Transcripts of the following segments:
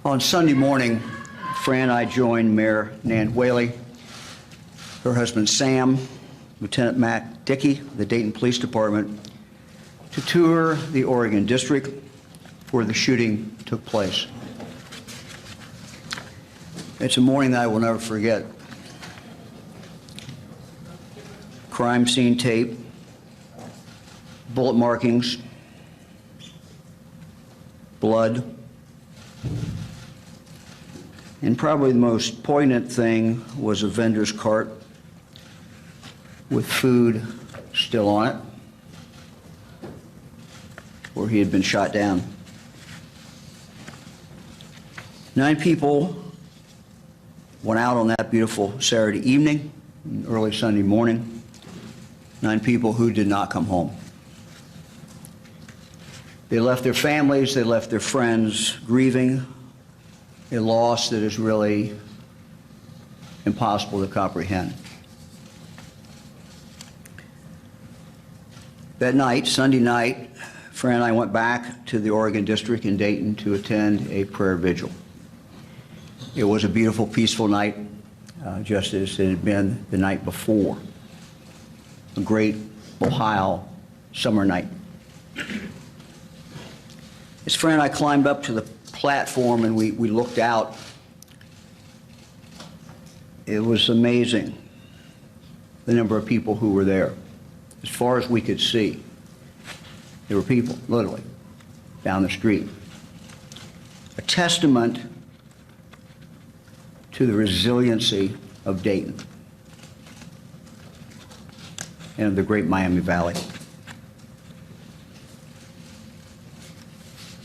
On Sunday morning, Fran and I joined Mayor Nan Whaley, her husband Sam, Lieutenant Mac Dickey, the Dayton Police Department, to tour the Oregon District where the shooting took place. It's a morning that I will never forget. Crime scene tape, bullet markings, blood, and probably the most poignant thing was a vendor's cart with food still on it, where he had been shot down. 9 people went out on that beautiful Saturday evening, early Sunday morning. 9 people who did not come home. They left their families, they left their friends grieving a loss that is really impossible to comprehend. That night, Sunday night, Fran and I went back to the Oregon District in Dayton to attend a prayer vigil. It was a beautiful, peaceful night, just as it had been the night before. A great Ohio summer night. As Fran and I climbed up to the platform and we looked out, it was amazing the number of people who were there. As far as we could see, there were people, literally, down the street. A testament to the resiliency of Dayton and of the great Miami Valley.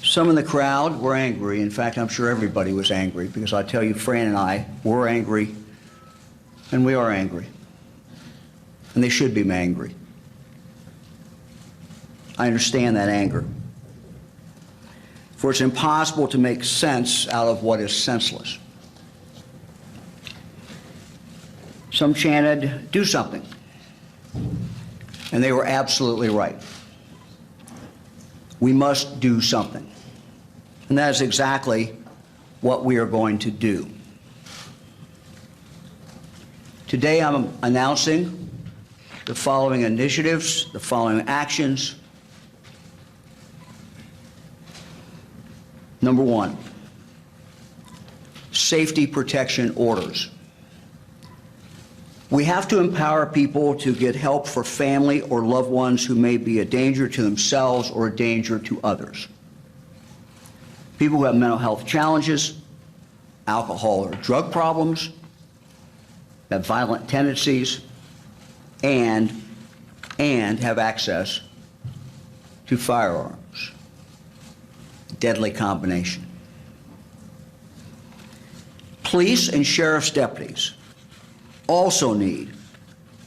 Some in the crowd were angry. In fact, I'm sure everybody was angry, because I tell you, Fran and I were angry, and we are angry. And they should be angry. I understand that anger. For it's impossible to make sense out of what is senseless. Some chanted, "Do something." And they were absolutely right. We must do something. And that is exactly what we are going to do. Today I'm announcing the following initiatives, the following actions. Number 1, safety protection orders. We have to empower people to get help for family or loved ones who may be a danger to themselves or a danger to others. People who have mental health challenges, alcohol or drug problems, have violent tendencies, and have access to firearms. Deadly combination. Police and sheriff's deputies also need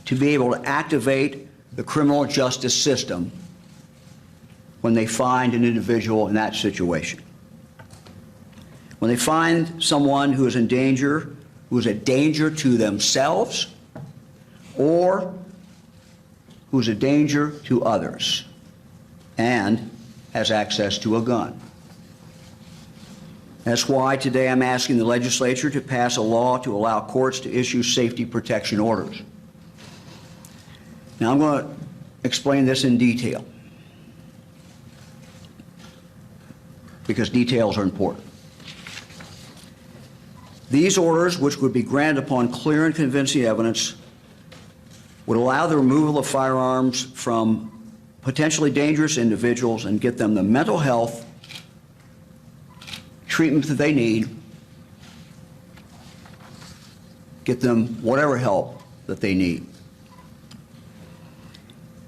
to be able to activate the criminal justice system when they find an individual in that situation. When they find someone who is in danger, who is a danger to themselves, or who is a danger to others, and has access to a gun. That's why today I'm asking the legislature to pass a law to allow courts to issue safety protection orders. Now I'm going to explain this in detail, because details are important. These orders, which would be granted upon clear and convincing evidence, would allow the removal of firearms from potentially dangerous individuals and get them the mental health treatment that they need, get them whatever help that they need.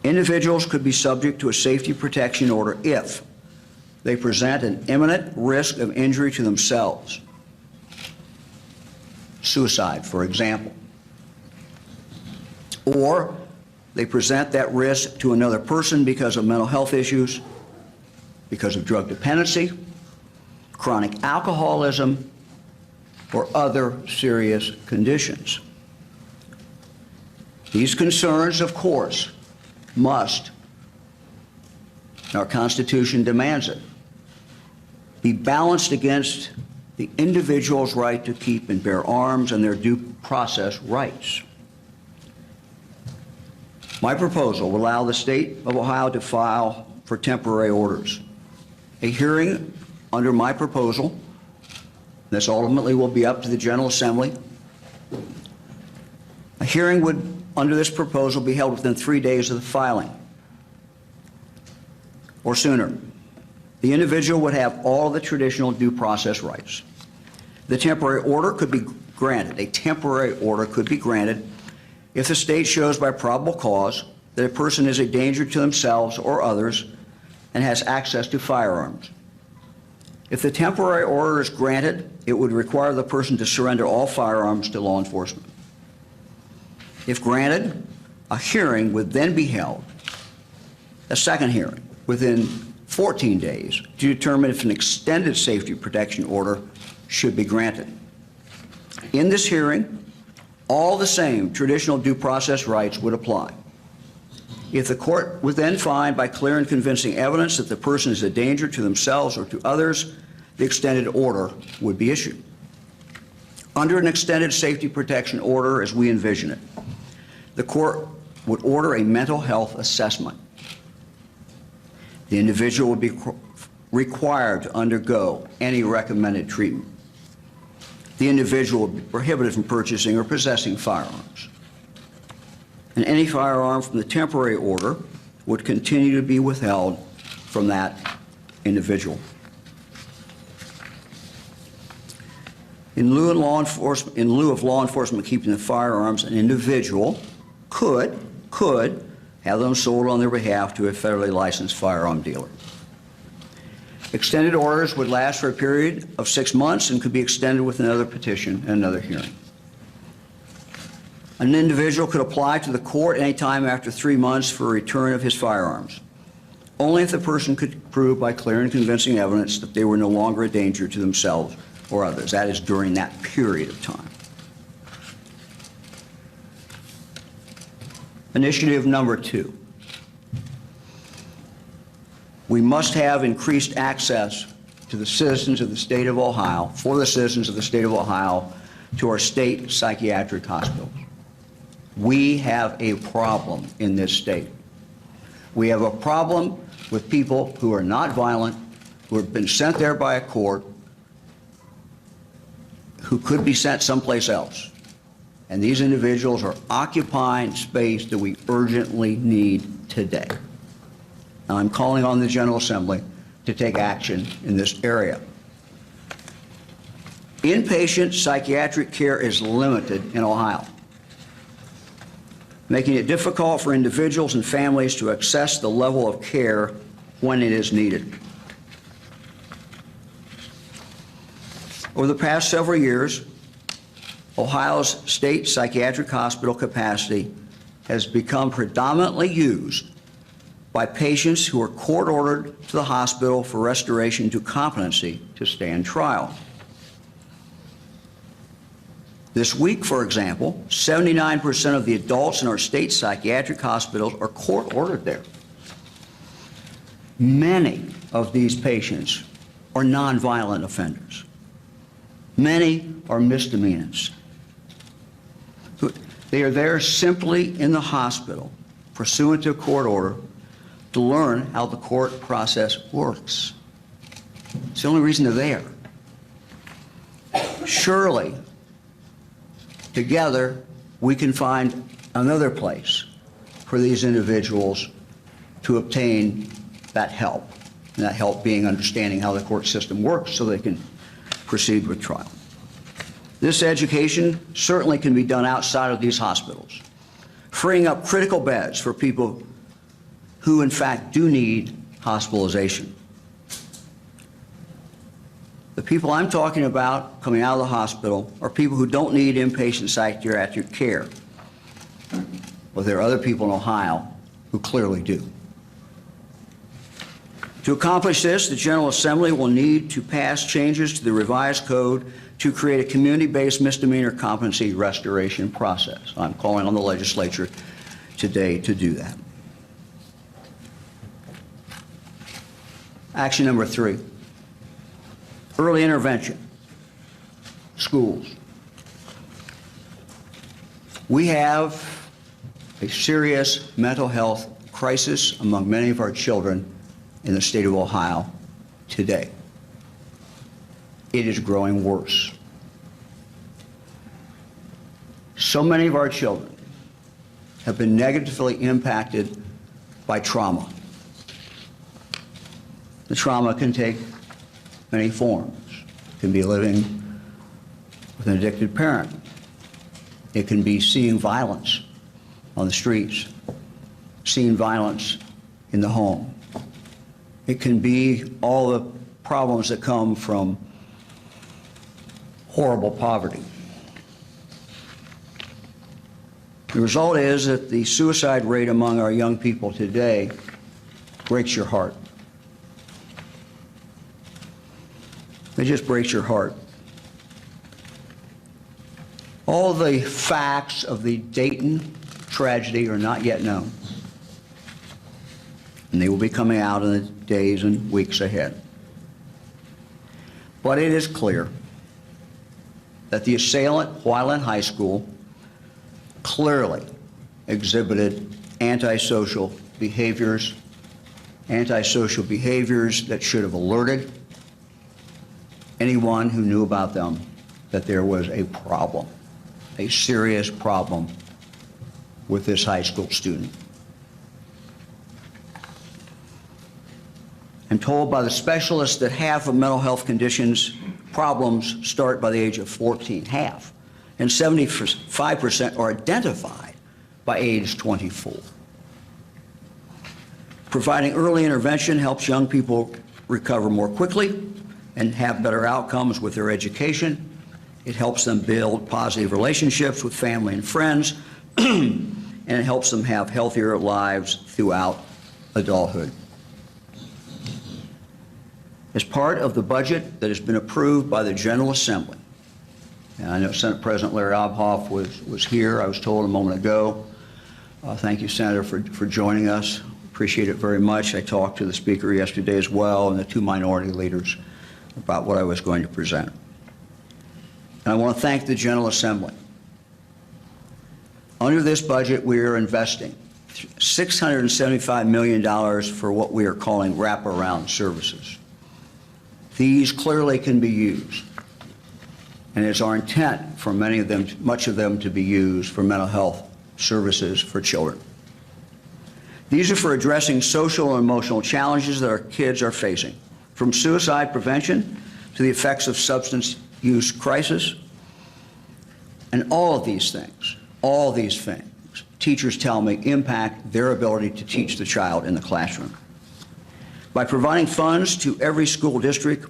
Individuals could be subject to a safety protection order if they present an imminent risk of injury to themselves. Suicide, for example. Or they present that risk to another person because of mental health issues, because of drug dependency, chronic alcoholism, or other serious conditions. These concerns, of course, must, our Constitution demands it, be balanced against the individual's right to keep and bear arms and their due process rights. My proposal will allow the state of Ohio to file for temporary orders. A hearing under my proposal, this ultimately will be up to the General Assembly. A hearing would, under this proposal, be held within 3 days of the filing or sooner. The individual would have all the traditional due process rights. The temporary order could be granted. A temporary order could be granted if the state shows by probable cause that a person is a danger to themselves or others and has access to firearms. If the temporary order is granted, it would require the person to surrender all firearms to law enforcement. If granted, a hearing would then be held, a second hearing, within 14 days to determine if an extended safety protection order should be granted. In this hearing, all the same traditional due process rights would apply. If the court would then find by clear and convincing evidence that the person is a danger to themselves or to others, the extended order would be issued. Under an extended safety protection order, as we envision it, the court would order a mental health assessment. The individual would be required to undergo any recommended treatment. The individual would be prohibited from purchasing or possessing firearms. And any firearm from the temporary order would continue to be withheld from that individual. In lieu of law enforcement keeping the firearms, an individual could have them sold on their behalf to a federally licensed firearm dealer. Extended orders would last for a period of 6 months and could be extended with another petition and another hearing. An individual could apply to the court any time after 3 months for a return of his firearms, only if the person could prove by clear and convincing evidence that they were no longer a danger to themselves or others. That is, during that period of time. Initiative number 2. We must have increased access to the citizens of the state of Ohio, for the citizens of the state of Ohio, to our state psychiatric hospitals. We have a problem in this state. We have a problem with people who are not violent, who have been sent there by a court, who could be sent someplace else. And these individuals are occupying space that we urgently need today. Now, I'm calling on the General Assembly to take action in this area. Inpatient psychiatric care is limited in Ohio, making it difficult for individuals and families to access the level of care when it is needed. Over the past several years, Ohio's state psychiatric hospital capacity has become predominantly used by patients who are court-ordered to the hospital for restoration to competency to stand trial. This week, for example, 79% of the adults in our state psychiatric hospitals are court-ordered there. Many of these patients are nonviolent offenders. Many are misdemeanors. They are there simply in the hospital, pursuant to a court order, to learn how the court process works. It's the only reason they're there. Surely, together, we can find another place for these individuals to obtain that help, and that help being understanding how the court system works so they can proceed with trial. This education certainly can be done outside of these hospitals, freeing up critical beds for people who in fact do need hospitalization. The people I'm talking about coming out of the hospital are people who don't need inpatient psychiatric care, but there are other people in Ohio who clearly do. To accomplish this, the General Assembly will need to pass changes to the revised code to create a community-based misdemeanor competency restoration process. I'm calling on the legislature today to do that. Action number 3, early intervention. schools. We have a serious mental health crisis among many of our children in the state of Ohio today. It is growing worse. So many of our children have been negatively impacted by trauma. The trauma can take many forms. It can be living with an addicted parent. It can be seeing violence on the streets, seeing violence in the home. It can be all the problems that come from horrible poverty. The result is that the suicide rate among our young people today breaks your heart. It just breaks your heart. All the facts of the Dayton tragedy are not yet known, and they will be coming out in the days and weeks ahead. But it is clear that the assailant, while in high school, clearly exhibited antisocial behaviors that should have alerted anyone who knew about them that there was a problem, a serious problem with this high school student. I'm told by the specialists that half of mental health conditions problems start by the age of 14, half, and 75% are identified by age 24. Providing early intervention helps young people recover more quickly and have better outcomes with their education. It helps them build positive relationships with family and friends, and it helps them have healthier lives throughout adulthood. As part of the budget that has been approved by the General Assembly, and I know Senate President Larry Obhoff was here, I was told a moment ago. Thank you, Senator, for joining us. Appreciate it very much. I talked to the Speaker yesterday as well and the two minority leaders about what I was going to present. And I want to thank the General Assembly. Under this budget, we are investing $675 million for what we are calling wraparound services. These clearly can be used, and it's our intent for much of them to be used for mental health services for children. These are for addressing social and emotional challenges that our kids are facing, from suicide prevention to the effects of substance use crisis. And all these things, teachers tell me impact their ability to teach the child in the classroom. By providing funds to every school district,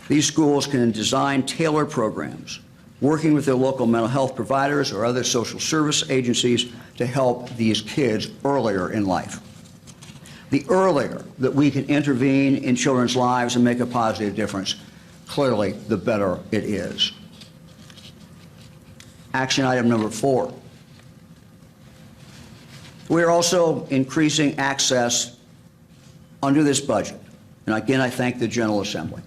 these schools can design tailored programs, working with their local mental health providers or other social service agencies to help these kids earlier in life. The earlier that we can intervene in children's lives and make a positive difference, clearly the better it is. Action item number 4. We are also increasing access under this budget, and again I thank the General Assembly,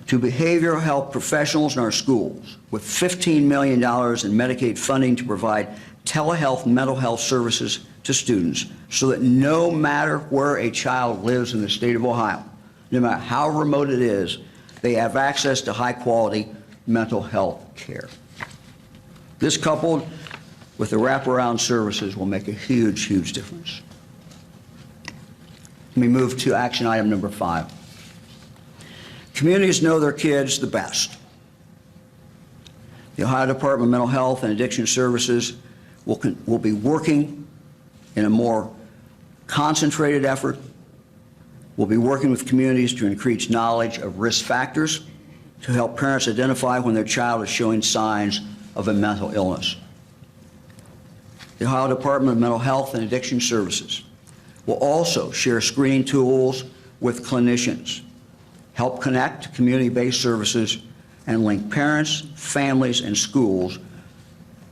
to behavioral health professionals in our schools with $15 million in Medicaid funding to provide telehealth mental health services to students so that no matter where a child lives in the state of Ohio, no matter how remote it is, they have access to high-quality mental health care. This, coupled with the wraparound services, will make a huge, huge difference. Let me move to action item number 5. Communities know their kids the best. The Ohio Department of Mental Health and Addiction Services will be working in a more concentrated effort. We'll be working with communities to increase knowledge of risk factors to help parents identify when their child is showing signs of a mental illness. The Ohio Department of Mental Health and Addiction Services will also share screening tools with clinicians, help connect community-based services, and link parents, families, and schools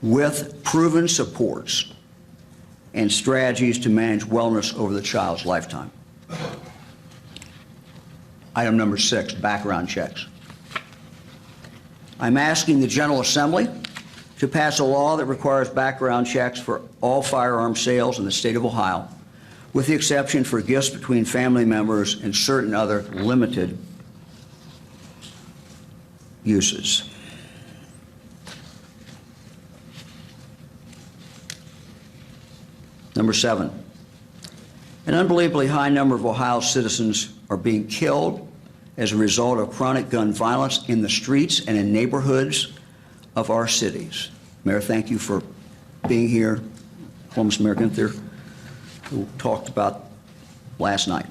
with proven supports and strategies to manage wellness over the child's lifetime. Item number 6, background checks. I'm asking the General Assembly to pass a law that requires background checks for all firearm sales in the state of Ohio, with the exception for gifts between family members and certain other limited uses. Number 7, an unbelievably high number of Ohio citizens are being killed as a result of chronic gun violence in the streets and in neighborhoods of our cities. Mayor, thank you for being here. Columbus Mayor Gunther, who talked about last night.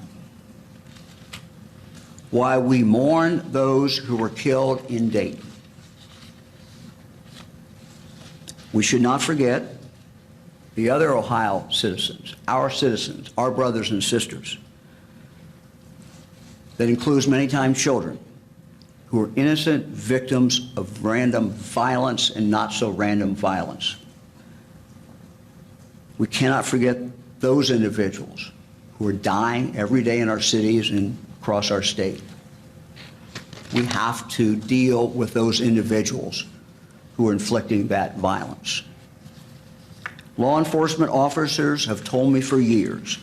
Why we mourn those who were killed in Dayton. We should not forget the other Ohio citizens, our brothers and sisters. That includes many times children who are innocent victims of random violence and not so random violence. We cannot forget those individuals who are dying every day in our cities and across our state. We have to deal with those individuals who are inflicting that violence. Law enforcement officers have told me for years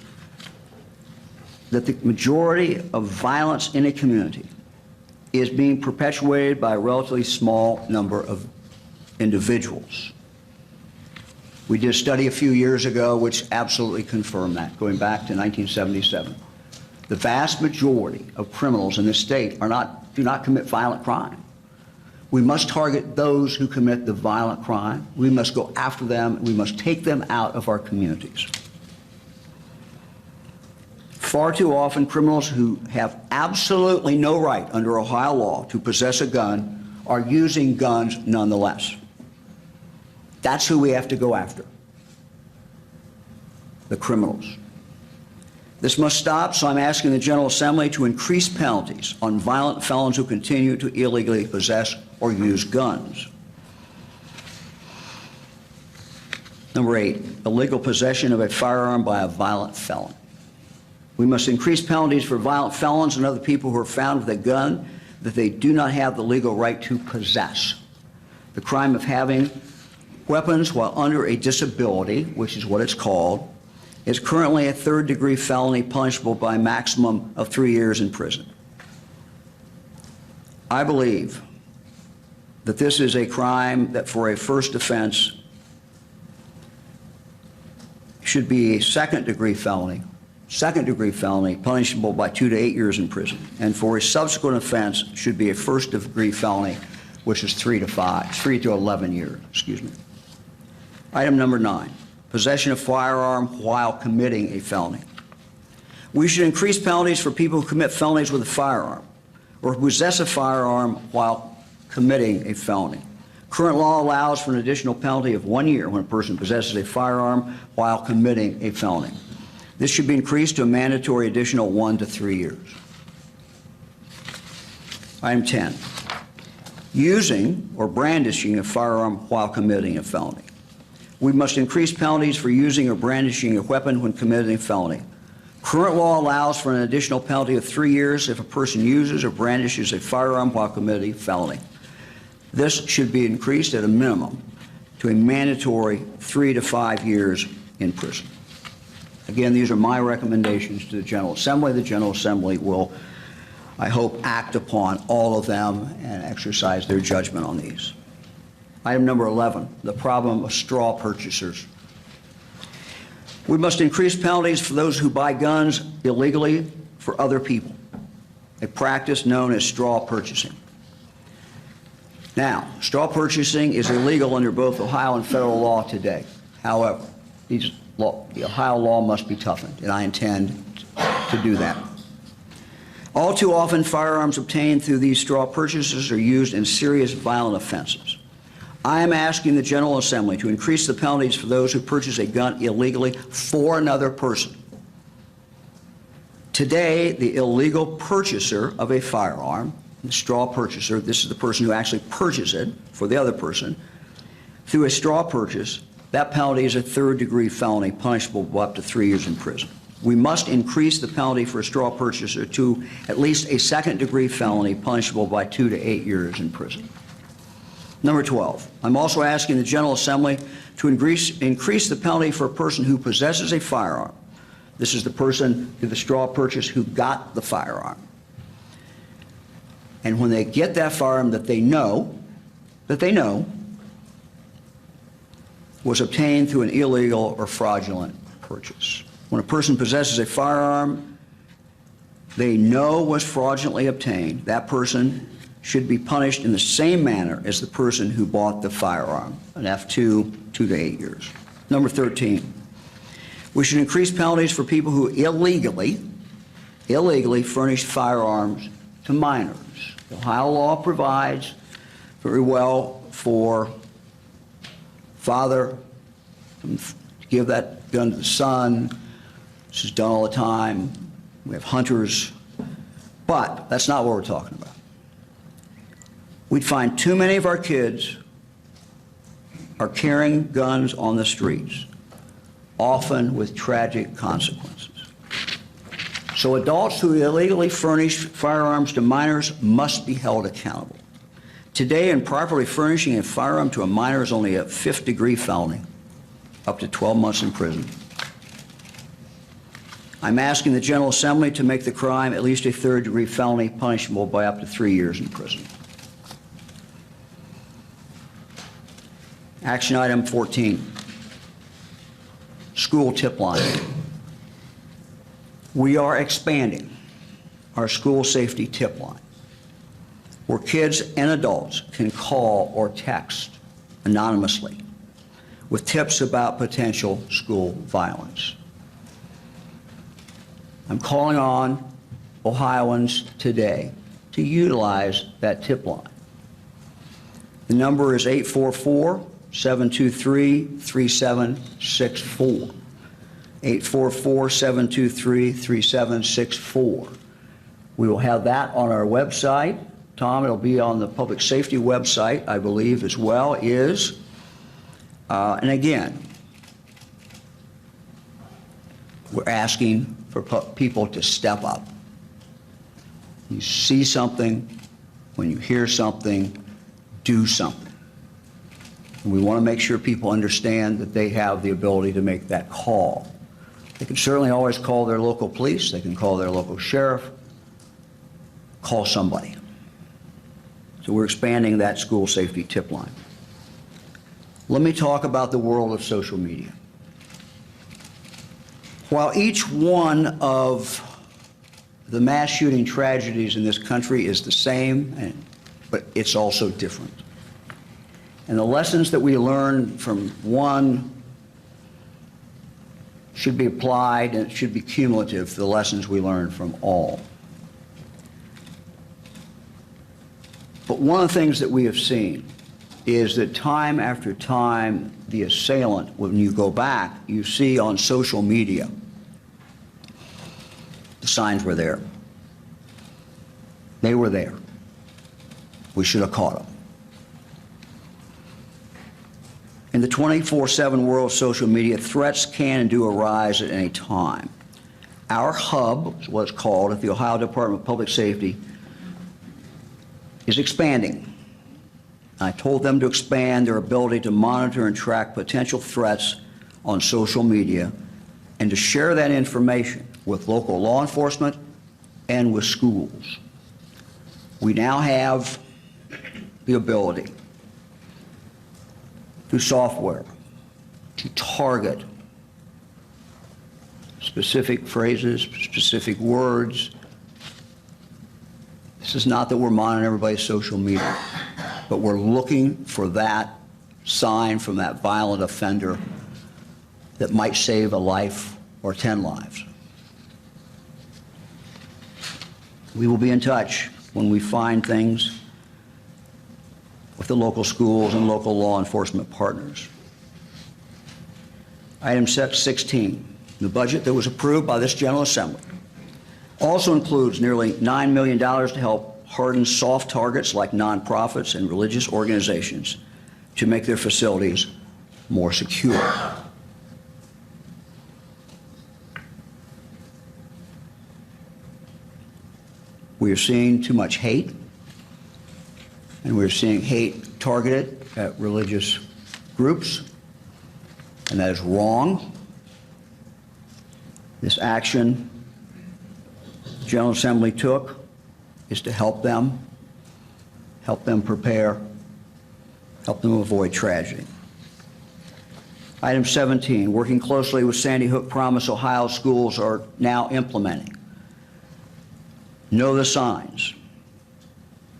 that the majority of violence in a community is being perpetuated by a relatively small number of individuals. We did a study a few years ago which absolutely confirmed that, going back to 1977. The vast majority of criminals in this state do not commit violent crime. We must target those who commit the violent crime. We must go after them. We must take them out of our communities. Far too often, criminals who have absolutely no right under Ohio law to possess a gun are using guns nonetheless. That's who we have to go after, the criminals. This must stop, so I'm asking the General Assembly to increase penalties on violent felons who continue to illegally possess or use guns. Number 8, illegal possession of a firearm by a violent felon. We must increase penalties for violent felons and other people who are found with a gun that they do not have the legal right to possess. The crime of having weapons while under a disability, which is what it's called, is currently a third-degree felony punishable by a maximum of 3 years in prison. I believe that this is a crime that for a first offense should be a second-degree felony punishable by 2 to 8 years in prison, and for a subsequent offense should be a first-degree felony, which is 3 to 11 years. Item number 9, possession of firearm while committing a felony. We should increase penalties for people who commit felonies with a firearm or who possess a firearm while committing a felony. Current law allows for an additional penalty of 1 year when a person possesses a firearm while committing a felony. This should be increased to a mandatory additional 1 to 3 years. Item 10, using or brandishing a firearm while committing a felony. We must increase penalties for using or brandishing a weapon when committing a felony. Current law allows for an additional penalty of 3 years if a person uses or brandishes a firearm while committing a felony. This should be increased at a minimum to a mandatory 3 to 5 years in prison. Again, these are my recommendations to the General Assembly. The General Assembly will, I hope, act upon all of them and exercise their judgment on these. Item number 11, the problem of straw purchasers. We must increase penalties for those who buy guns illegally for other people, a practice known as straw purchasing. Now, straw purchasing is illegal under both Ohio and federal law today. However, the Ohio law must be toughened, and I intend to do that. All too often, firearms obtained through these straw purchases are used in serious violent offenses. I am asking the General Assembly to increase the penalties for those who purchase a gun illegally for another person. Today, the illegal purchaser of a firearm, the straw purchaser, this is the person who actually purchased it for the other person, through a straw purchase, that penalty is a third-degree felony punishable by up to 3 years in prison. We must increase the penalty for a straw purchaser to at least a second-degree felony punishable by 2 to 8 years in prison. Number 12, I'm also asking the General Assembly to increase the penalty for a person who possesses a firearm. This is the person through the straw purchase who got the firearm. And when they get that firearm that they know was obtained through an illegal or fraudulent purchase. When a person possesses a firearm they know was fraudulently obtained, that person should be punished in the same manner as the person who bought the firearm, an F2, 2 to 8 years. Number 13, we should increase penalties for people who illegally furnish firearms to minors. The Ohio law provides very well for father to give that gun to the son. This is done all the time. We have hunters, but that's not what we're talking about. We'd find too many of our kids are carrying guns on the streets, often with tragic consequences. So adults who illegally furnish firearms to minors must be held accountable. Today, improperly furnishing a firearm to a minor is only a 5th-degree felony, up to 12 months in prison. I'm asking the General Assembly to make the crime at least a 3rd-degree felony, punishable by up to 3 years in prison. Action item 14, school tip line. We are expanding our school safety tip line, where kids and adults can call or text anonymously with tips about potential school violence. I'm calling on Ohioans today to utilize that tip line. The number is 844-723-3764. 844-723-3764. We will have that on our website. Tom, it'll be on the public safety website, I believe, as well, and again, we're asking for people to step up. You see something, when you hear something, do something. And we want to make sure people understand that they have the ability to make that call. They can certainly always call their local police, they can call their local sheriff, call somebody. So we're expanding that school safety tip line. Let me talk about the world of social media. While each one of the mass shooting tragedies in this country is the same, but it's also different. And the lessons that we learn from one should be applied, and it should be cumulative to the lessons we learn from all. But one of the things that we have seen is that time after time, the assailant, when you go back, you see on social media, the signs were there. They were there. We should have caught them. In the 24/7 world of social media, threats can and do arise at any time. Our hub, is what it's called, at the Ohio Department of Public Safety, is expanding. I told them to expand their ability to monitor and track potential threats on social media and to share that information with local law enforcement and with schools. We now have the ability through software to target specific phrases, specific words. This is not that we're monitoring everybody's social media, but we're looking for that sign from that violent offender that might save a life or 10 lives. We will be in touch when we find things with the local schools and local law enforcement partners. Item 16, the budget that was approved by this General Assembly also includes nearly $9 million to help harden soft targets like nonprofits and religious organizations to make their facilities more secure. We are seeing too much hate, and we're seeing hate targeted at religious groups, and that is wrong. This action the General Assembly took is to help them prepare, help them avoid tragedy. Item 17, working closely with Sandy Hook Promise, Ohio schools are now implementing Know the Signs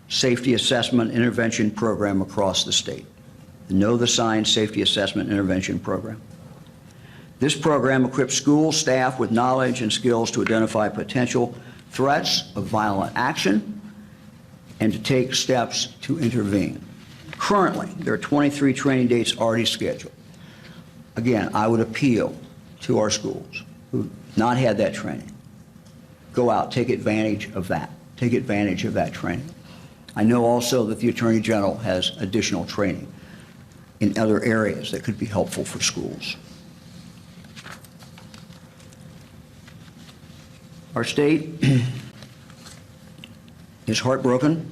Safety Assessment Intervention Program across the state. The Know the Signs Safety Assessment Intervention Program. This program equips school staff with knowledge and skills to identify potential threats of violent action and to take steps to intervene. Currently, there are 23 training dates already scheduled. Again, I would appeal to our schools who have not had that training. Go out, take advantage of that. Take advantage of that training. I know also that the Attorney General has additional training in other areas that could be helpful for schools. Our state is heartbroken.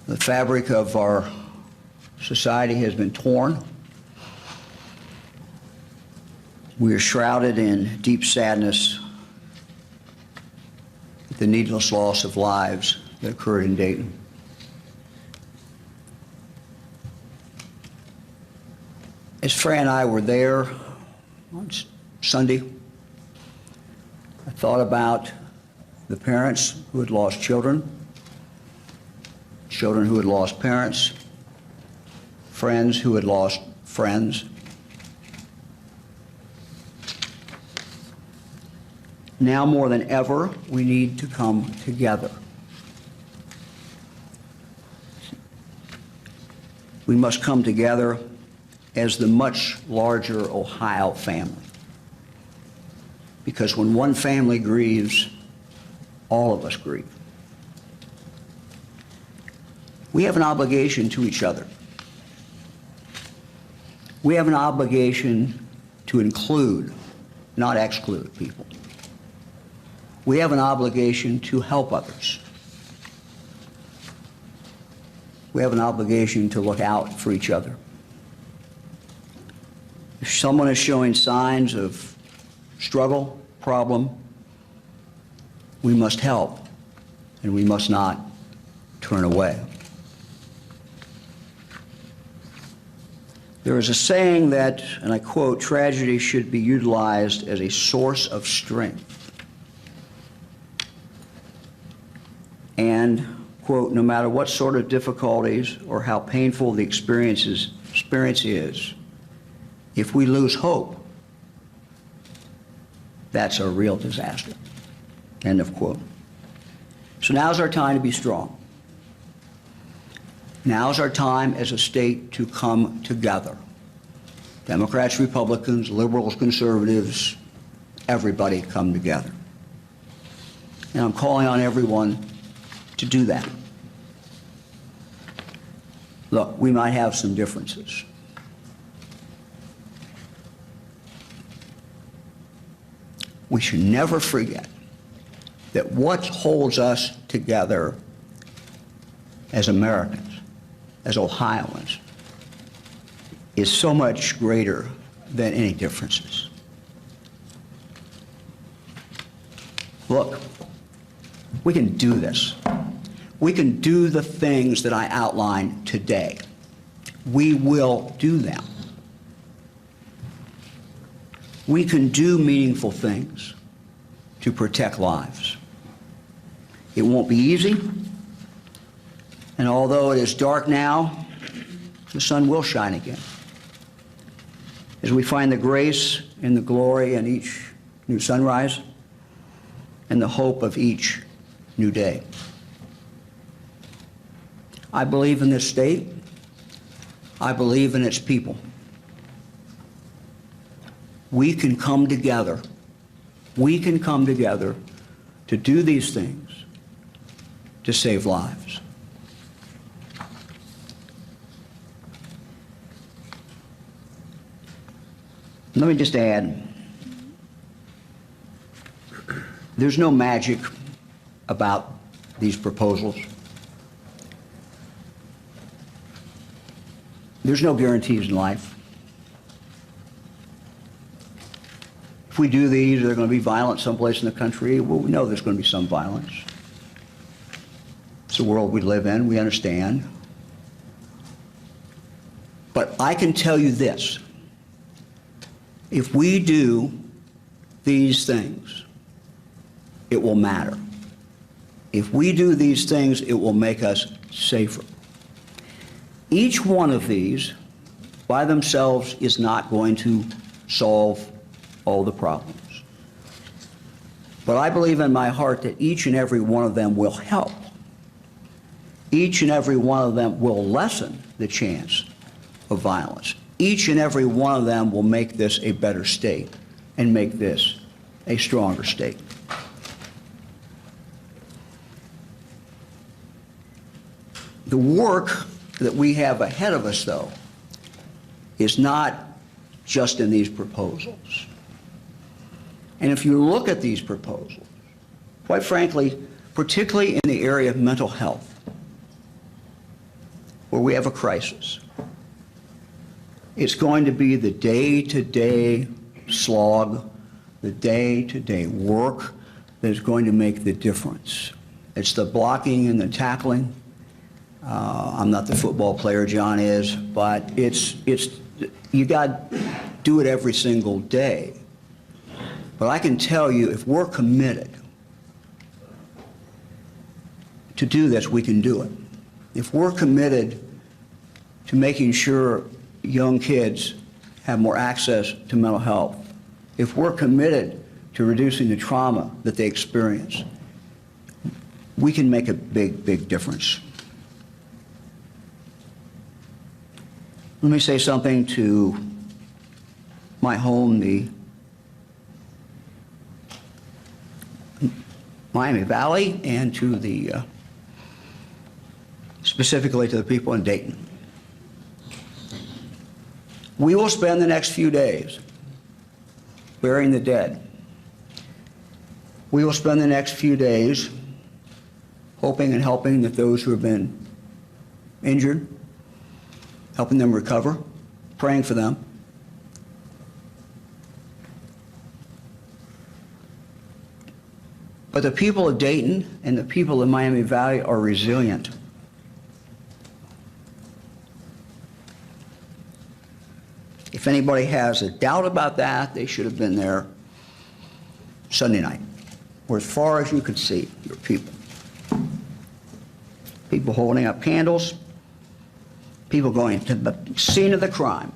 The fabric of our society has been torn. We are shrouded in deep sadness at the needless loss of lives that occurred in Dayton. As Fran and I were there on Sunday, I thought about the parents who had lost children, children who had lost parents, friends who had lost friends. Now more than ever, we need to come together. We must come together as the much larger Ohio family. Because when one family grieves, all of us grieve. We have an obligation to each other. We have an obligation to include, not exclude people. We have an obligation to help others. We have an obligation to look out for each other. If someone is showing signs of struggle, problem, we must help, and we must not turn away. There is a saying that, and I quote, tragedy should be utilized as a source of strength. And, quote, no matter what sort of difficulties or how painful the experience is, if we lose hope, that's a real disaster. End of quote. So now's our time to be strong. Now's our time as a state to come together. Democrats, Republicans, liberals, conservatives, everybody come together. And I'm calling on everyone to do that. Look, we might have some differences. We should never forget that what holds us together as Americans, as Ohioans, is so much greater than any differences. Look, we can do this. We can do the things that I outlined today. We will do them. We can do meaningful things to protect lives. It won't be easy, and although it is dark now, the sun will shine again. As we find the grace and the glory in each new sunrise and the hope of each new day. I believe in this state. I believe in its people. We can come together. We can come together to do these things to save lives. Let me just add, there's no magic about these proposals. there's no guarantees in life. If we do these, they're going to be violent someplace in the country. Well, we know there's going to be some violence. It's the world we live in. We understand. But I can tell you this. If we do these things, it will matter. If we do these things, it will make us safer. Each one of these by themselves is not going to solve all the problems. But I believe in my heart that each and every one of them will help. Each and every one of them will lessen the chance of violence. Each and every one of them will make this a better state and make this a stronger state. The work that we have ahead of us, though, is not just in these proposals. And if you look at these proposals, quite frankly, particularly in the area of mental health, where we have a crisis, it's going to be the day-to-day slog, the day-to-day work that is going to make the difference. It's the blocking and the tackling. I'm not the football player John is, but you got to do it every single day. But I can tell you, if we're committed to do this, we can do it. If we're committed to making sure young kids have more access to mental health, if we're committed to reducing the trauma that they experience, we can make a big, big difference. Let me say something to my home, the Miami Valley, and to the specifically to the people in Dayton. We will spend the next few days burying the dead. We will spend the next few days hoping and helping that those who have been injured, helping them recover, praying for them. But the people of Dayton and the people of Miami Valley are resilient. If anybody has a doubt about that, they should have been there Sunday night, where as far as you could see, there were people. People holding up candles, people going to the scene of the crime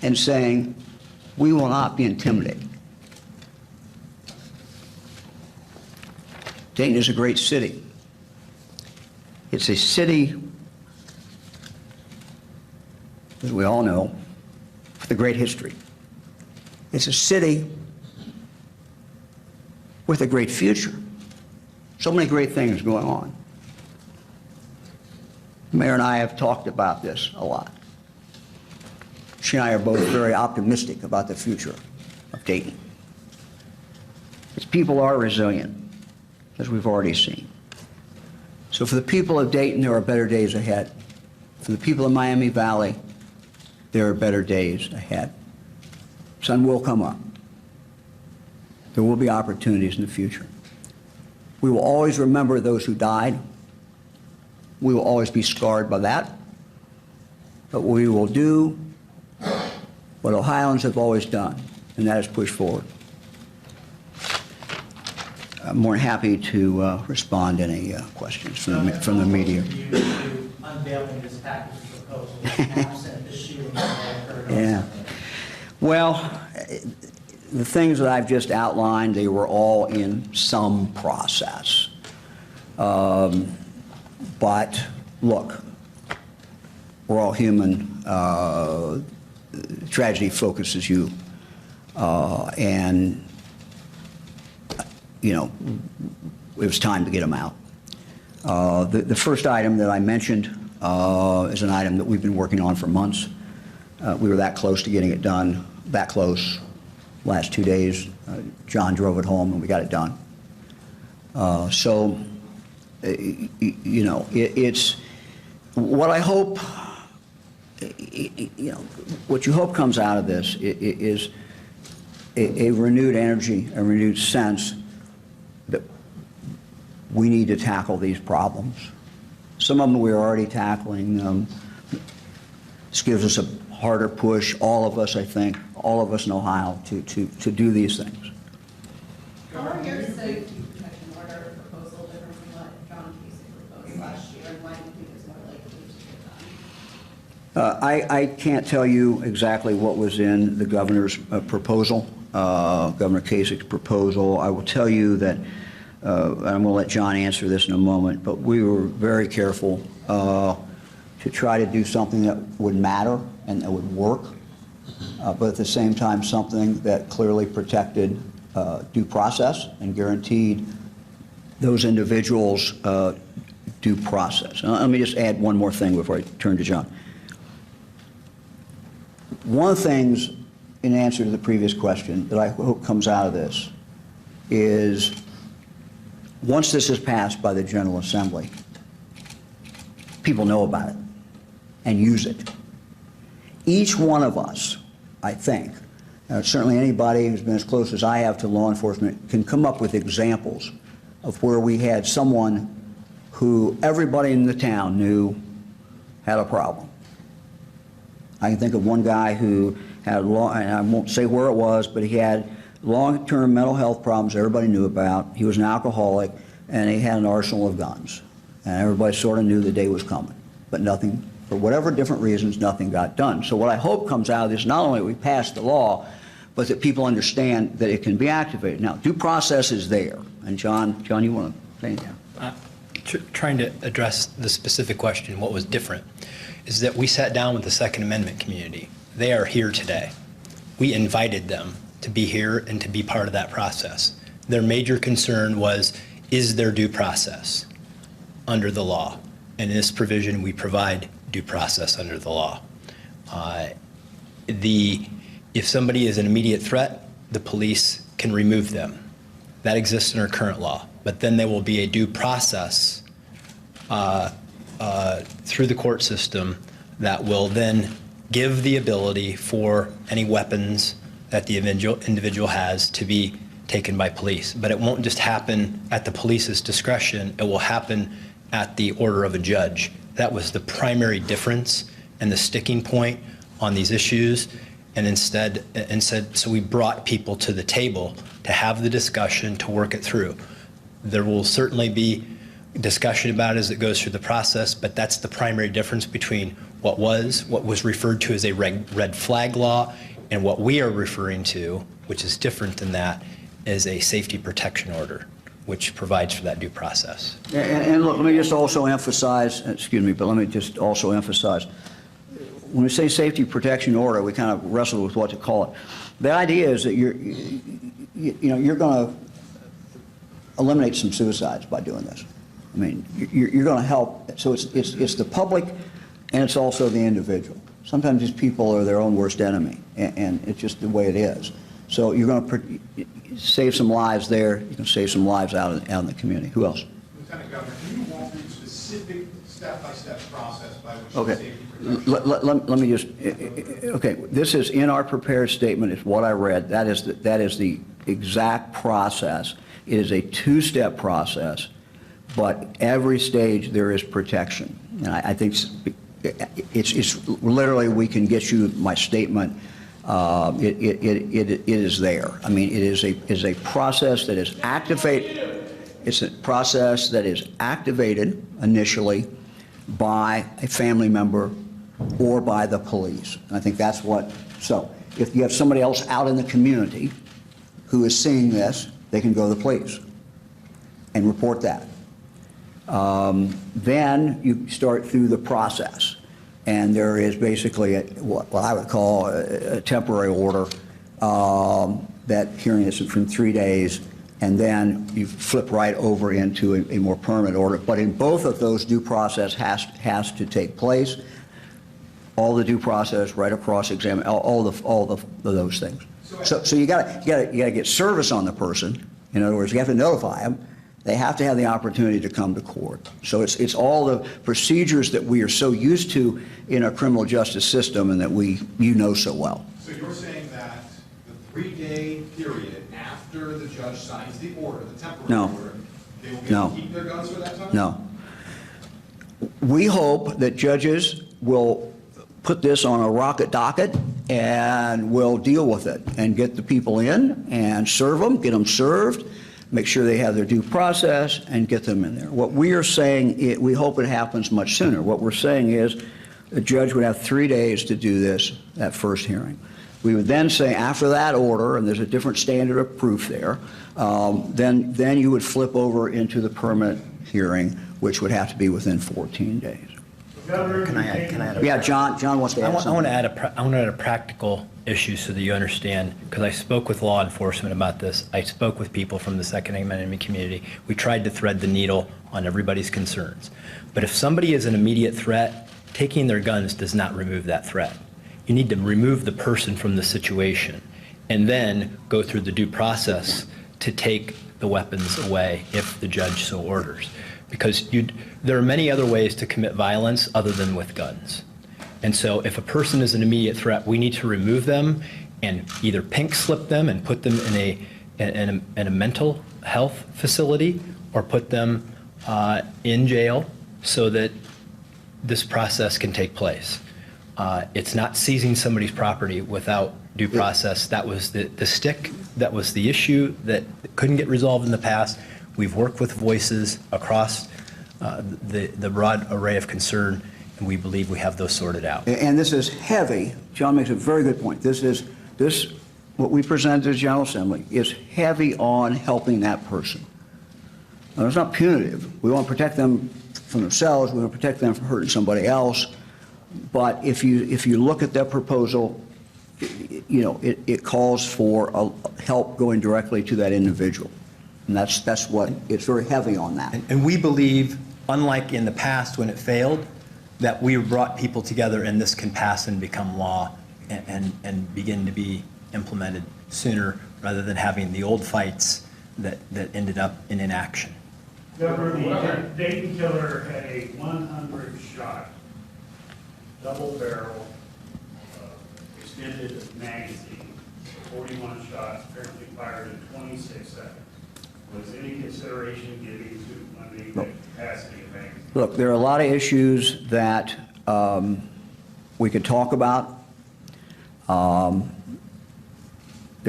and saying, we will not be intimidated. Dayton is a great city. It's a city, as we all know, with a great history. It's a city with a great future. So many great things going on. The mayor and I have talked about this a lot. She and I are both very optimistic about the future of Dayton. Its people are resilient, as we've already seen. So for the people of Dayton, there are better days ahead. For the people of Miami Valley, there are better days ahead. Sun will come up. There will be opportunities in the future. We will always remember those who died. We will always be scarred by that. But we will do what Ohioans have always done, and that is push forward. I'm more than happy to respond to any questions from the media. Unveiling this package of proposals, absent this year, yeah. Well, the things that I've just outlined, they were all in some process. But look, we're all human. Tragedy focuses you, and you know, it was time to get them out. The first item that I mentioned is an item that we've been working on for months. We were that close to getting it done, that close. Last 2 days, John drove it home and we got it done. So, you know, it's what I hope you know, what you hope comes out of this is a renewed energy, a renewed sense that we need to tackle these problems. Some of them we're already tackling. This gives us a harder push, all of us, I think, all of us know how to do these things. How are your safety protection order proposal different from what John Casey proposed last year, and why do you think it's more likely to get done? I can't tell you exactly what was in the governor's proposal, Governor Kasich's proposal. I will tell you that, and I'm going to let John answer this in a moment, but we were very careful to try to do something that would matter and that would work, but at the same time something that clearly protected due process and guaranteed those individuals due process. Let me just add one more thing before I turn to John. One of the things, in answer to the previous question, that I hope comes out of this is once this is passed by the General Assembly, people know about it and use it. Each one of us, I think, certainly anybody who's been as close as I have to law enforcement, can come up with examples of where we had someone who everybody in the town knew had a problem. I can think of one guy who had, and I won't say where it was, but he had long-term mental health problems everybody knew about. He was an alcoholic, and he had an arsenal of guns. And everybody sort of knew the day was coming. But nothing, for whatever different reasons, nothing got done. So what I hope comes out of this, not only that we pass the law, but that people understand that it can be activated. Now, due process is there. And John, you want to say anything? Trying to address the specific question, what was different, is that we sat down with the Second Amendment community. They are here today. We invited them to be here and to be part of that process. Their major concern was, is there due process under the law? And in this provision, we provide due process under the law. If somebody is an immediate threat, the police can remove them. That exists in our current law. But then there will be a due process through the court system that will then give the ability for any weapons that the individual has to be taken by police. But it won't just happen at the police's discretion. It will happen at the order of a judge. That was the primary difference and the sticking point on these issues. And instead, so we brought people to the table to have the discussion, to work it through. There will certainly be discussion about it as it goes through the process, but that's the primary difference between what was referred to as a red flag law and what we are referring to, which is different than that, is a safety protection order, which provides for that due process. And look, let me just also emphasize, excuse me, but let me just also emphasize, when we say safety protection order, we kind of wrestle with what to call it. The idea is that you're going to eliminate some suicides by doing this. I mean, you're going to help. So it's the public, and it's also the individual. Sometimes these people are their own worst enemy, and it's just the way it is. So you're going to save some lives there. You can save some lives out in the community. Who else? Lieutenant Governor, can you walk through specific step-by-step process by which Okay. safety protection? Let me just, okay, this is in our prepared statement. It's what I read. That is the exact process. It is a two-step process, but every stage there is protection. And I think it's literally, we can get you my statement. It is there. I mean, it is a process that is activated. It's a process that is activated initially by a family member or by the police. And I think that's what, so if you have somebody else out in the community who is seeing this, they can go to the police and report that. Then you start through the process. And there is basically what I would call a temporary order, that hearing is from 3 days, and then you flip right over into a more permanent order. But in both of those, due process has to take place. All the due process, right across examine, all of those things. So you got to get service on the person. In other words, you have to notify them, They have to have the opportunity to come to court. So it's all the procedures that we are so used to in our criminal justice system and that you know so well. So you're saying that the 3-day period after the judge signs the order, the temporary No. order, they will get No. to keep their guns for that time? No. We hope that judges will put this on a rocket docket and will deal with it and get the people in and serve them, get them served, make sure they have their due process and get them in there. What we are saying, we hope it happens much sooner. What we're saying is the judge would have 3 days to do this, that first hearing. We would then say after that order, and there's a different standard of proof there, then you would flip over into the permanent hearing, which would have to be within 14 days. Can I add a Yeah, John wants to I add want something. to add a practical issue so that you understand, because I spoke with law enforcement about this. I spoke with people from the Second Amendment community. We tried to thread the needle on everybody's concerns. But if somebody is an immediate threat, taking their guns does not remove that threat. You need to remove the person from the situation and then go through the due process to take the weapons away if the judge so orders. Because there are many other ways to commit violence other than with guns. And so if a person is an immediate threat, we need to remove them and either pink slip them and put them in a mental health facility or put them in jail so that this process can take place. It's not seizing somebody's property without due process. That was the stick, that was the issue that couldn't get resolved in the past. We've worked with voices across the broad array of concern, and we believe we have those sorted out. And this is heavy. John makes a very good point. What we presented to the General Assembly is heavy on helping that person. Now, it's not punitive. We want to protect them from themselves. We want to protect them from hurting somebody else. But if you look at that proposal, it calls for help going directly to that individual. And that's what, it's very heavy on that. And we believe, unlike in the past when it failed, that we brought people together and this can pass and become law and begin to be implemented sooner rather than having the old fights that ended up in inaction. Governor, the Dayton killer had a 100-shot, double-barrel, extended magazine, 41 shots, apparently fired in 26 seconds. Was any consideration given to limiting the capacity of magazines? Look, there are a lot of issues that we could talk about. There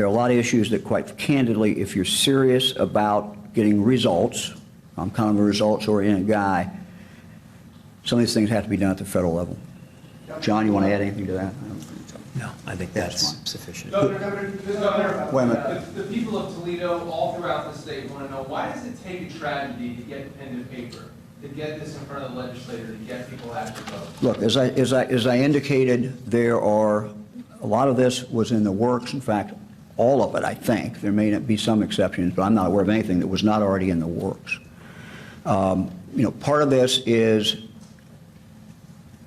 are a lot of issues that, quite candidly, if you're serious about getting results, I'm kind of a results-oriented guy, some of these things have to be done at the federal level. John, you want to add anything to that? No, I think that's sufficient. Governor, Wait a minute. the people of Toledo all throughout the state want to know, why does it take a tragedy to get pen to paper, to get this in front of the legislator, to get people actually vote? Look, as I indicated, there are, a lot of this was in the works. In fact, all of it, I think. There may not be some exceptions, but I'm not aware of anything that was not already in the works. Part of this is,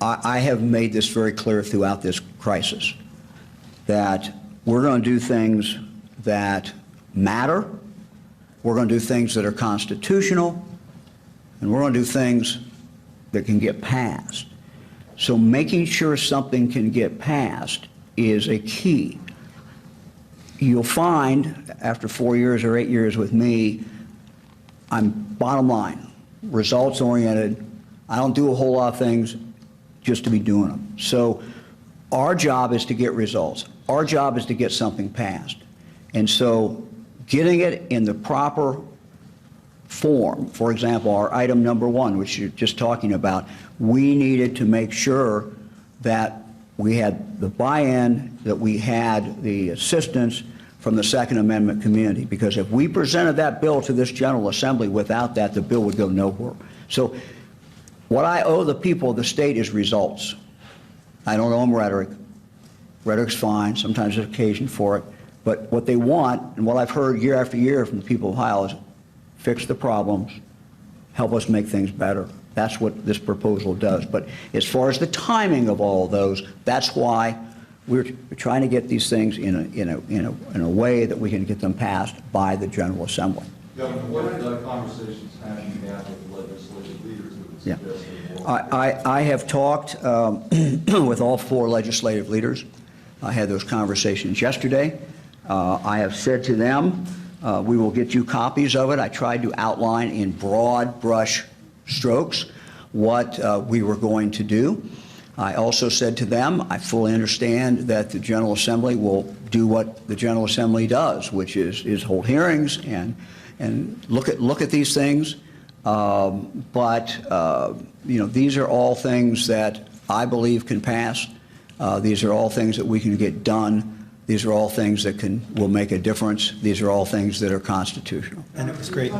I have made this very clear throughout this crisis, that we're going to do things that matter, we're going to do things that are constitutional, and we're going to do things that can get passed. So making sure something can get passed is a key. You'll find, after 4 years or 8 years with me, I'm bottom line, results-oriented. I don't do a whole lot of things just to be doing them. So our job is to get results. Our job is to get something passed. And so getting it in the proper form, for example, our item number 1, which you're just talking about, we needed to make sure that we had the buy-in, that we had the assistance from the Second Amendment community. Because if we presented that bill to this General Assembly without that, the bill would go nowhere. So what I owe the people of the state is results. I don't owe them rhetoric. Rhetoric's fine. Sometimes there's occasion for it. But what they want, and what I've heard year after year from the people of Ohio, is fix the problems, help us make things better. That's what this proposal does. But as far as the timing of all of those, that's why we're trying to get these things in a way that we can get them passed by the General Assembly. Governor, what conversations have you had with the legislative leaders who would Yeah. suggest they will? I have talked with all 4 legislative leaders. I had those conversations yesterday. I have said to them, we will get you copies of it. I tried to outline in broad brush strokes what we were going to do. I also said to them, I fully understand that the General Assembly will do what the General Assembly does, which is hold hearings and look at these things. But these are all things that I believe can pass. These are all things that we can get done. These are all things that will make a difference. These are all things that are constitutional. And it was great,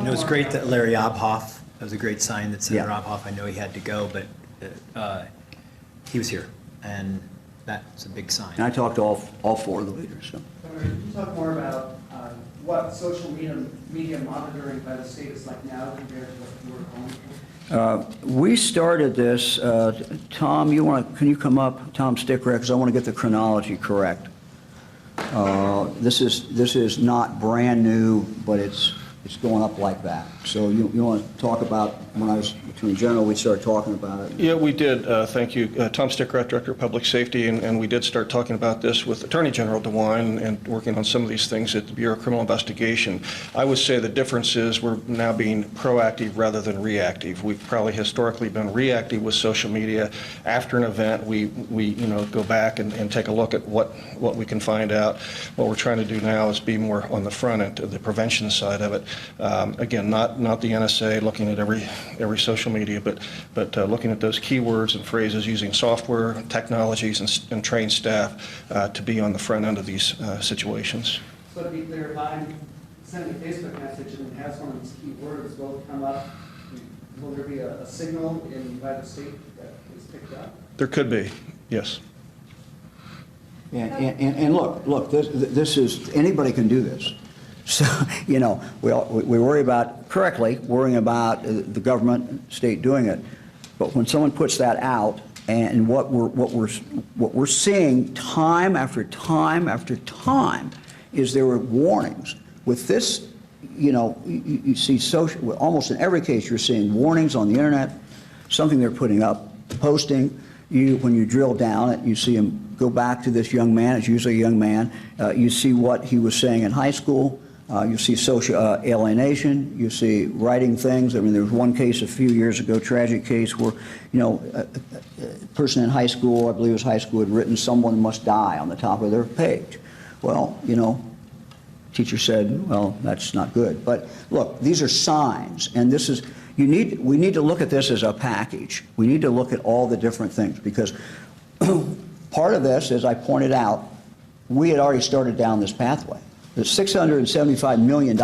that Larry Obhoff, that was a great sign that Senator Yeah. Obhoff, I know he had to go, but he was here, and that's a big sign. And I talked to all 4 of the leaders. So. Governor, can you talk more about what social media monitoring by the state is like now compared to what you were calling for? We started this, Tom, can you come up, Tom Stickler, because I want to get the chronology correct. This is not brand new, but it's going up like that. So you want to talk about, when I was Attorney General, we started talking about it. Yeah, we did. Thank you. Tom Stickrat, Director of Public Safety, and we did start talking about this with Attorney General Dewine and working on some of these things at the Bureau of Criminal Investigation. I would say the difference is we're now being proactive rather than reactive. We've probably historically been reactive with social media. After an event, we go back and take a look at what we can find out. What we're trying to do now is be more on the front end, the prevention side of it. Again, not the NSA looking at every social media, but looking at those keywords and phrases, using software, technologies, and trained staff to be on the front end of these situations. So to be clear, if I'm sending a Facebook message and it has one of these keywords, will it come up? Will there be a signal by the state that is picked up? There could be, yes. And look, this is, anybody can do this. So, we worry about, correctly, worrying about the government, state doing it. But when someone puts that out, and what we're seeing time after time after time is there were warnings. With this, you see social, almost in every case you're seeing warnings on the internet, something they're putting up, posting. When you drill down it, you see him go back to this young man. It's usually a young man. You see what he was saying in high school. You see social alienation. You see writing things. I mean, there was one case a few years ago, tragic case, where, a person in high school, I believe it was high school, had written "someone must die" on the top of their page. Well, teacher said, well, that's not good. But look, these are signs, and this is, we need to look at this as a package. We need to look at all the different things, because part of this, as I pointed out, we had already started down this pathway. The $675 million,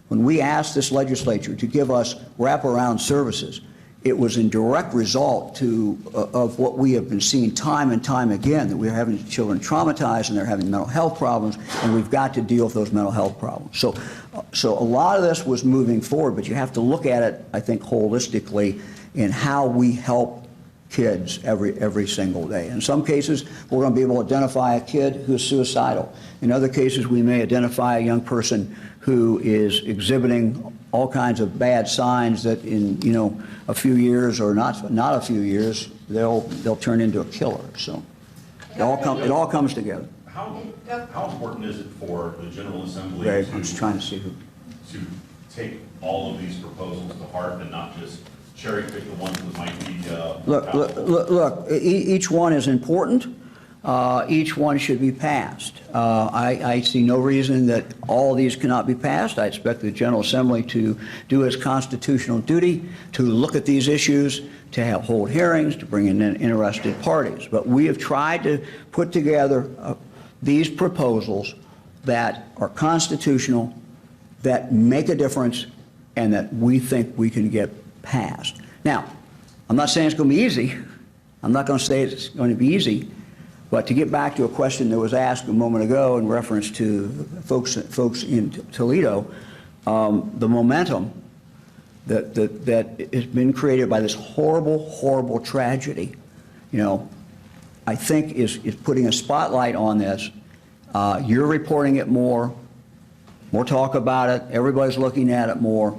when we asked this legislature to give us wraparound services, it was in direct result of what we have been seeing time and time again, that we're having children traumatized and they're having mental health problems, and we've got to deal with those mental health problems. So a lot of this was moving forward, but you have to look at it, I think, holistically in how we help kids every single day. In some cases, we're going to be able to identify a kid who's suicidal. In other cases, we may identify a young person who is exhibiting all kinds of bad signs that in a few years, or not a few years, they'll turn into a killer. So it all comes together. How important is it for the General Assembly Greg, I'm just trying to see who. to take all of these proposals to heart and not just cherry pick the ones that might be Look, each one is important. Each one should be passed. I see no reason that all of these cannot be passed. I expect the General Assembly to do its constitutional duty, to look at these issues, to hold hearings, to bring in interested parties. But we have tried to put together these proposals that are constitutional, that make a difference, and that we think we can get passed. Now, I'm not saying it's going to be easy. I'm not going to say it's going to be easy. But to get back to a question that was asked a moment ago in reference to folks in Toledo, the momentum that has been created by this horrible, horrible tragedy, I think is putting a spotlight on this. You're reporting it more. More talk about it. Everybody's looking at it more.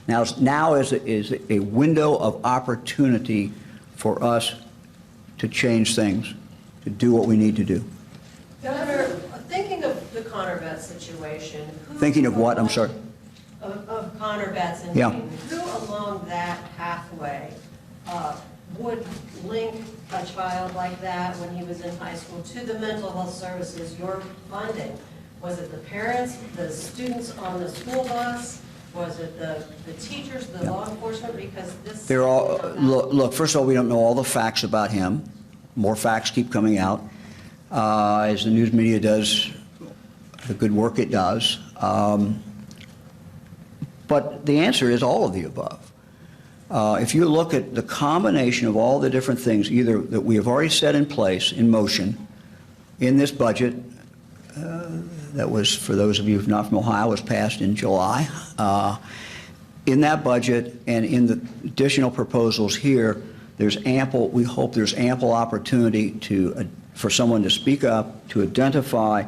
Now is a window of opportunity for us to change things, to do what we need to do. Governor, thinking of the Connor Betts situation. Thinking of what? I'm sorry. Of Connor Betts and Yeah. who along that pathway would link a child like that when he was in high school to the mental health services you're funding? Was it the parents, the students on the school bus? Was it the teachers, the law enforcement? Because this... They're all, look, first of all, we don't know all the facts about him. More facts keep coming out as the news media does the good work it does. But the answer is all of the above. If you look at the combination of all the different things, either that we have already set in place, in motion, in this budget, that was, for those of you who are not from Ohio, was passed in July. In that budget and in the additional proposals here, there's ample, we hope there's ample opportunity for someone to speak up, to identify,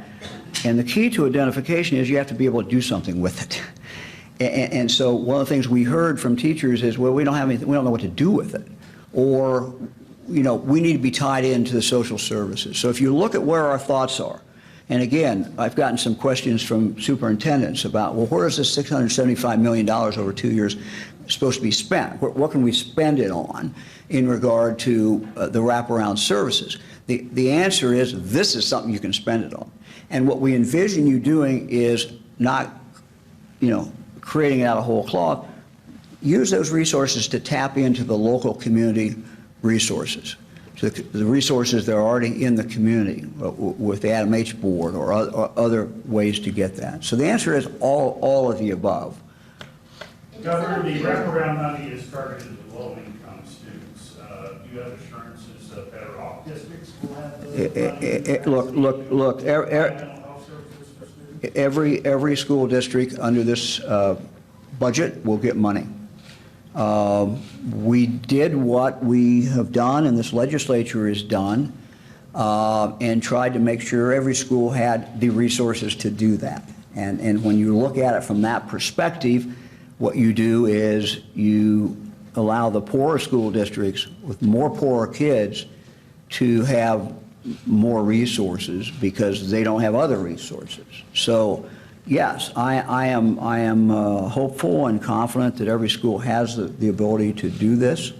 and the key to identification is you have to be able to do something with it. And so one of the things we heard from teachers is, well, we don't have anything, we don't know what to do with it. Or, you know, we need to be tied into the social services. So if you look at where our thoughts are, and again, I've gotten some questions from superintendents about, well, where is this $675 million over 2 years supposed to be spent? What can we spend it on in regard to the wraparound services? The answer is, this is something you can spend it on. And what we envision you doing is not, you know, creating it out of whole cloth. Use those resources to tap into the local community resources, to the resources that are already in the community with the Adam H. Board or other ways to get that. So the answer is all of the above. Governor, the wraparound money is targeted to low-income students. Do you have assurances that better off districts will have those? Look. Every school district under this budget will get money. We did what we have done and this legislature has done and tried to make sure every school had the resources to do that. And when you look at it from that perspective, what you do is you allow the poorer school districts with more poorer kids to have more resources because they don't have other resources. So yes, I am hopeful and confident that every school has the ability to do this.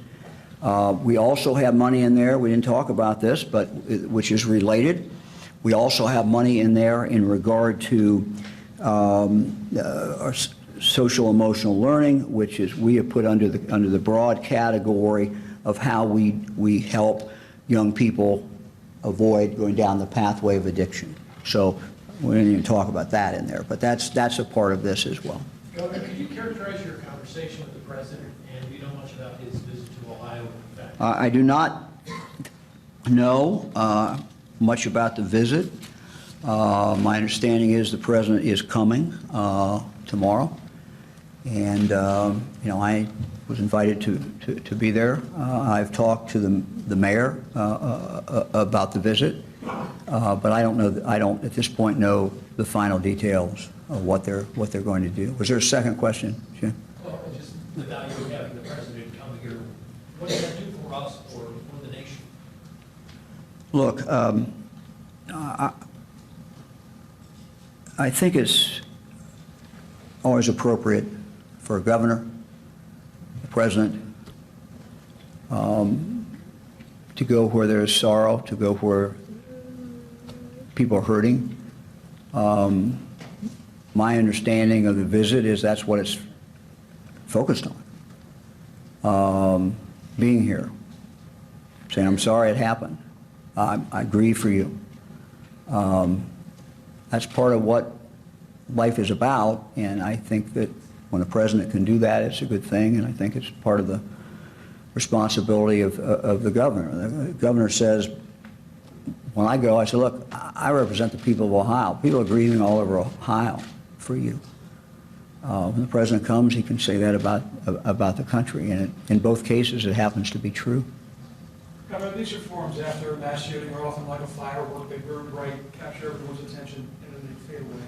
We also have money in there, we didn't talk about this, but which is related. We also have money in there in regard to our social emotional learning, which is we have put under the broad category of how we help young people avoid going down the pathway of addiction. So we didn't even talk about that in there, but that's a part of this as well. Governor, could you characterize your conversation with the president, and do you know much about his visit to Ohio? In fact? I do not know much about the visit. My understanding is the president is coming tomorrow, and you know, I was invited to be there. I've talked to the mayor about the visit, but I don't know. I don't at this point know the final details of what they're going to do. Was there a second question, Jim? Well, just the value of having the president come here. What does that do for us or for the nation? Look, I think it's always appropriate for a governor, a president, to go where there is sorrow, to go where people are hurting. My understanding of the visit is that's what it's focused on. Being here, saying, I'm sorry it happened. I grieve for you. That's part of what life is about, and I think that when a president can do that, it's a good thing, and I think it's part of the responsibility of the governor. The governor says, when I go, I say, look, I represent the people of Ohio. People are grieving all over Ohio for you. When the president comes, he can say that about the country, and in both cases, it happens to be true. Governor, these reforms after mass shooting are often like a firework. They burn bright, capture everyone's attention, and then they fade away.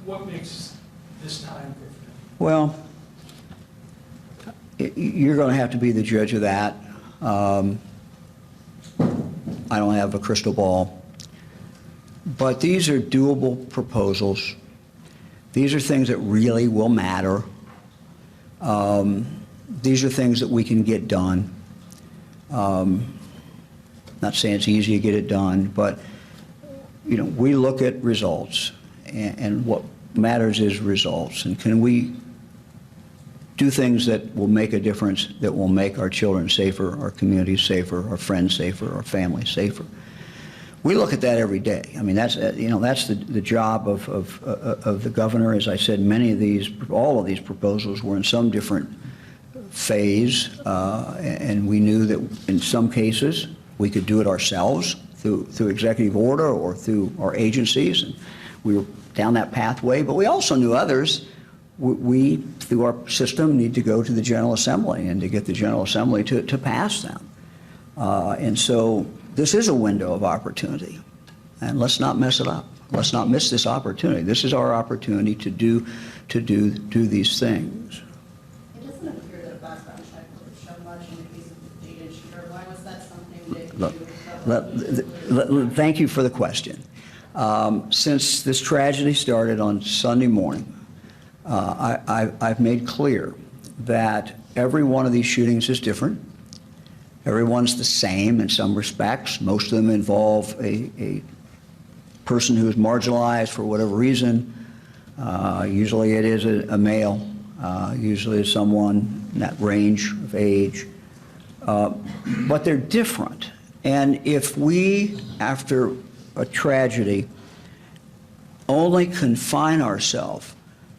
what makes this time different? Well, you're going to have to be the judge of that. I don't have a crystal ball. But these are doable proposals. These are things that really will matter. These are things that we can get done. Not saying it's easy to get it done, but we look at results, and what matters is results. And can we do things that will make a difference, that will make our children safer, our communities safer, our friends safer, our families safer? We look at that every day. I mean, that's the job of the governor. As I said, all of these proposals were in some different phase, and we knew that in some cases we could do it ourselves through executive order or through our agencies, and we were down that pathway. But we also knew others. We, through our system, need to go to the General Assembly and to get the General Assembly to pass them. And so this is a window of opportunity, and let's not mess it up. Let's not miss this opportunity. This is our opportunity to do these things. It doesn't appear that a background check would have shown much in the case of the dated shooter. Why was that something that you Thank you for the question. Since this tragedy started on Sunday morning, I've made clear that every one of these shootings is different. Everyone's the same in some respects. Most of them involve a person who is marginalized for whatever reason. Usually it is a male. Usually it's someone in that range of age. But they're different. And if we, after a tragedy, only confine ourselves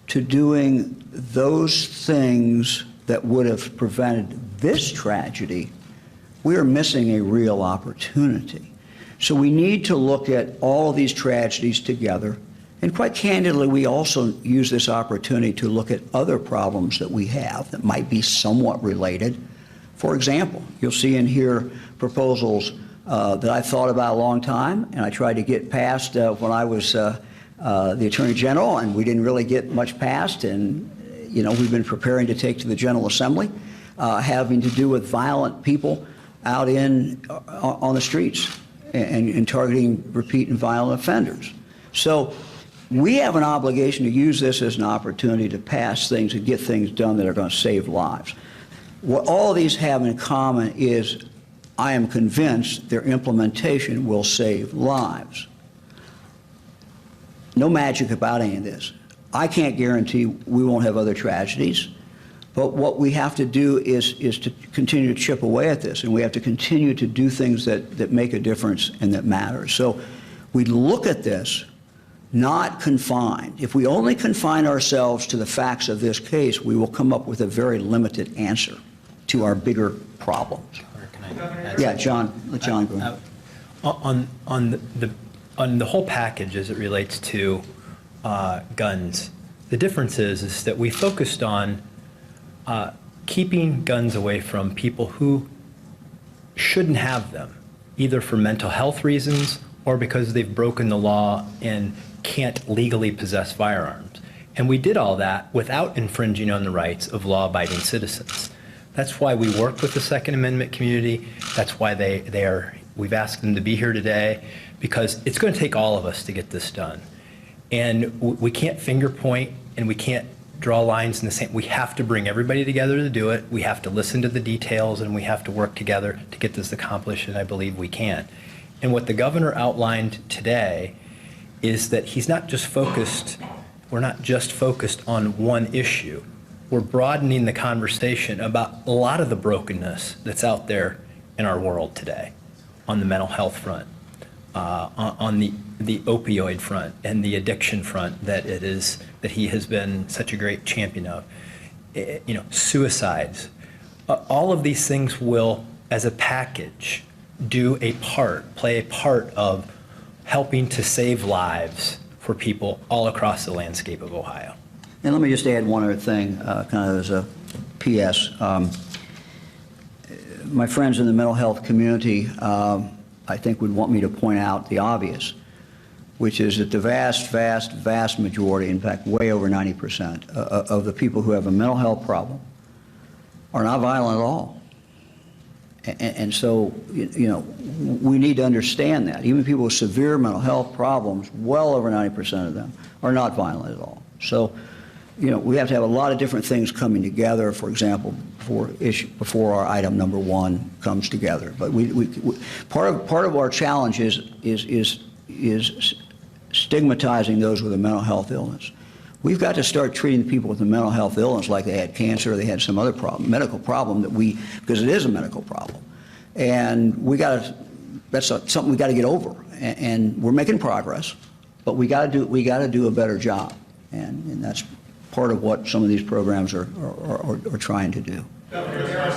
to doing those things that would have prevented this tragedy, we are missing a real opportunity. So we need to look at all of these tragedies together. And quite candidly, we also use this opportunity to look at other problems that we have that might be somewhat related. For example, you'll see in here proposals that I thought about a long time, and I tried to get passed when I was the Attorney General, and we didn't really get much passed. And we've been preparing to take to the General Assembly, having to do with violent people out on the streets and targeting repeat and violent offenders. So we have an obligation to use this as an opportunity to pass things and get things done that are going to save lives. What all of these have in common is I am convinced their implementation will save lives. No magic about any of this. I can't guarantee we won't have other tragedies, but what we have to do is to continue to chip away at this, and we have to continue to do things that make a difference and that matter. So we look at this not confined. If we only confine ourselves to the facts of this case, we will come up with a very limited answer to our bigger problems. Yeah, John. Let John go ahead. On the whole package as it relates to guns, the difference is that we focused on keeping guns away from people who shouldn't have them, either for mental health reasons or because they've broken the law and can't legally possess firearms. And we did all that without infringing on the rights of law-abiding citizens. That's why we work with the Second Amendment community. That's why we've asked them to be here today, because it's going to take all of us to get this done. And we can't finger point and we can't draw lines in the sand. We have to bring everybody together to do it. We have to listen to the details, and we have to work together to get this accomplished, and I believe we can. And what the governor outlined today is that we're not just focused on one issue. We're broadening the conversation about a lot of the brokenness that's out there in our world today, on the mental health front, on the opioid front and the addiction front that he has been such a great champion of. Suicides. All of these things will, as a package, play a part of helping to save lives for people all across the landscape of Ohio. And let me just add one other thing, kind of as a PS. My friends in the mental health community, I think, would want me to point out the obvious. which is that the vast majority, in fact, way over 90% of the people who have a mental health problem are not violent at all. And so, you know, we need to understand that. Even people with severe mental health problems, well over 90% of them are not violent at all. So, you know, we have to have a lot of different things coming together, for example, before our item number 1 comes together. But part of our challenge is stigmatizing those with a mental health illness. We've got to start treating people with a mental health illness like they had cancer or they had some other problem, medical problem because it is a medical problem. And that's something we got to get over. And we're making progress, but we got to do a better job. And that's part of what some of these programs are trying to do. Governor, there are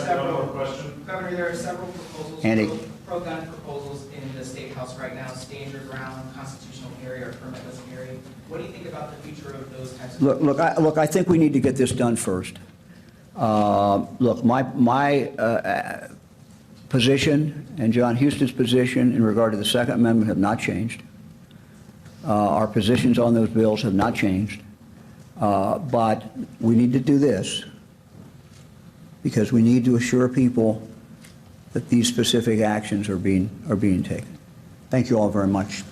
several proposals, Andy. pro-gun proposals in the State House right now, stand your ground, constitutional carry, or permitless carry. What do you think about the future of those types of? Look, I think we need to get this done first. Look, my position and John Houston's position in regard to the Second Amendment have not changed. Our positions on those bills have not changed. But we need to do this because we need to assure people that these specific actions are being taken. Thank you all very much.